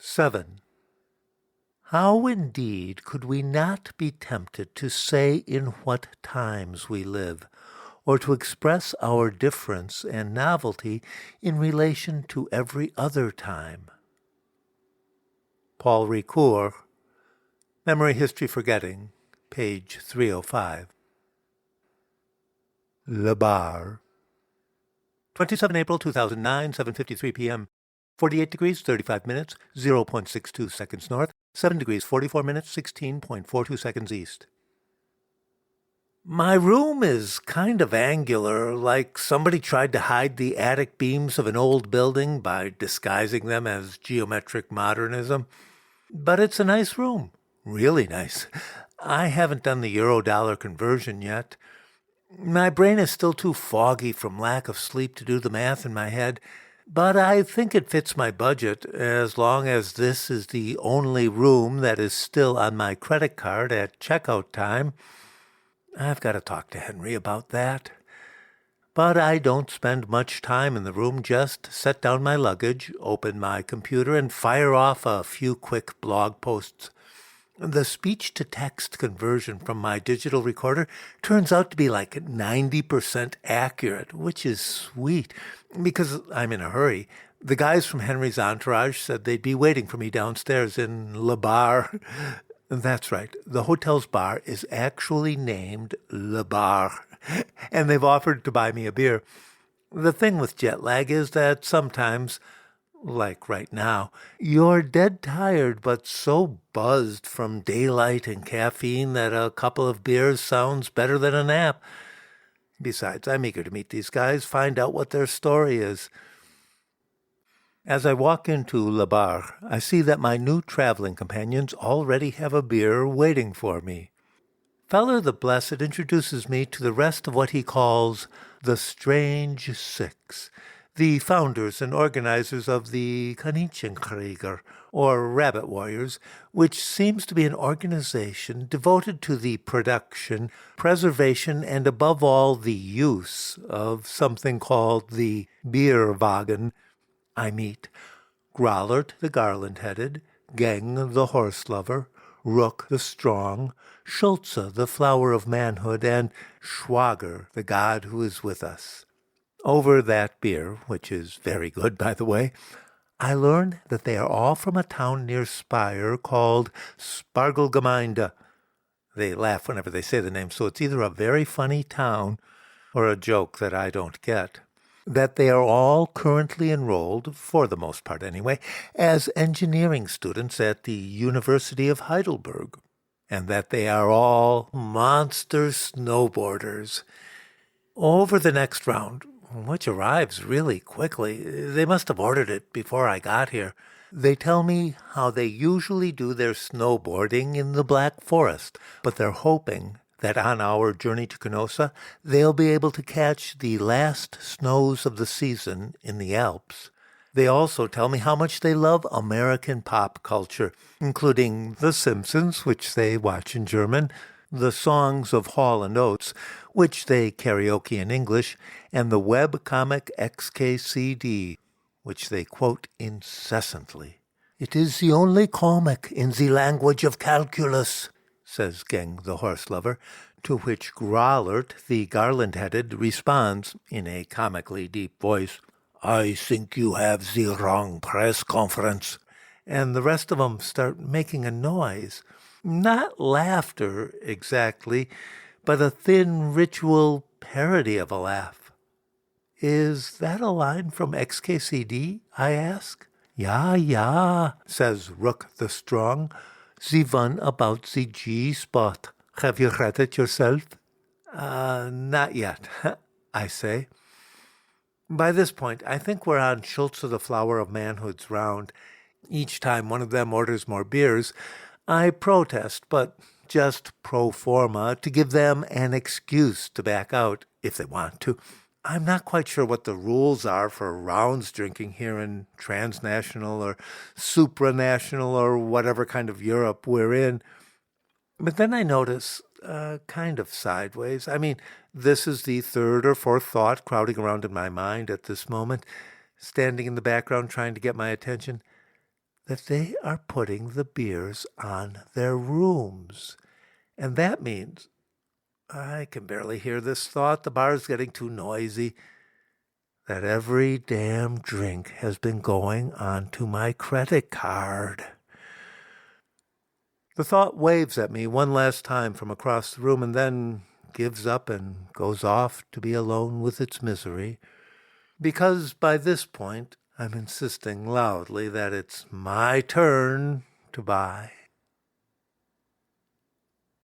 7. How indeed could we not be tempted to say in what times we live, or to express our difference and novelty in relation to every other time? Paul Ricoeur, Memory, History, Forgetting, page 305. Le Bar. 27 April 2009, 7:53 p.m. 48 degrees, 35 minutes, 0.62 seconds north, 7 degrees, 44 minutes, 16.42 seconds east. My room is kind of angular, like somebody tried to hide the attic beams of an old building by disguising them as geometric modernism. But it's a nice room. Really nice. I haven't done the euro-dollar conversion yet. My brain is still too foggy from lack of sleep to do the math in my head, but I think it fits my budget as long as this is the only room that is still on my credit card at checkout time. I've got to talk to Henry about that. But I don't spend much time in the room, just set down my luggage, open my computer, and fire off a few quick blog posts. The speech-to-text conversion from my digital recorder turns out to be like 90% accurate, which is sweet, because I'm in a hurry. The guys from Henry's entourage said they'd be waiting for me downstairs in Le Bar. That's right, the hotel's bar is actually named Le Bar, and they've offered to buy me a beer. The thing with jet lag is that sometimes, like right now, you're dead tired but so buzzed from daylight and caffeine that a couple of beers sounds better than a nap. Besides, I'm eager to meet these guys, find out what their story is. As I walk into Le Bar, I see that my new traveling companions already have a beer waiting for me. Feller the Blessed introduces me to the rest of what he calls the Strange Six, the founders and organizers of the Kaninchenkrieger, or Rabbit Warriors, which seems to be an organization devoted to the production, preservation, and above all the use of something called the Bierwagen. I meet Growlert the Garland-Headed, Geng the Horse-Lover, Rook the Strong, Schulze the Flower of Manhood, and Schwager the God who is with us. Over that beer, which is very good, by the way, I learn that they are all from a town near Speyer called Spargelgemeinde. They laugh whenever they say the name, so it's either a very funny town or a joke that I don't get. That they are all currently enrolled, for the most part anyway, as engineering students at the University of Heidelberg, and that they are all monster snowboarders. Over the next round, which arrives really quickly, they must have ordered it before I got here, they tell me how they usually do their snowboarding in the Black Forest, but they're hoping that on our journey to Canossa, they'll be able to catch the last snows of the season in the Alps. They also tell me how much they love American pop culture, including The Simpsons, which they watch in German, the songs of Hall & Oates, which they karaoke in English, and the webcomic XKCD, which they quote incessantly. "It is the only comic in the language of calculus," says Geng the Horse-Lover, to which Growlert the Garland-Headed responds in a comically deep voice, "I think you have the wrong press conference." And the rest of them start making a noise. Not laughter exactly, but a thin ritual parody of a laugh. "Is that a line from XKCD?" I ask. Ja, says Rook the Strong. "The one about the G-spot. Have you read it yourself?" Not yet, I say. By this point, I think we're on Schulze the Flower of Manhood's round. Each time one of them orders more beers, I protest, but just pro forma, to give them an excuse to back out, if they want to. I'm not quite sure what the rules are for rounds drinking here in transnational or supranational or whatever kind of Europe we're in. But then I notice, kind of sideways, this is the third or fourth thought crowding around in my mind at this moment, standing in the background trying to get my attention, that they are putting the beers on their rooms. And that means, I can barely hear this thought, the bar's getting too noisy, that every damn drink has been going onto my credit card. The thought waves at me one last time from across the room and then gives up and goes off to be alone with its misery, because by this point I'm insisting loudly that it's my turn to buy.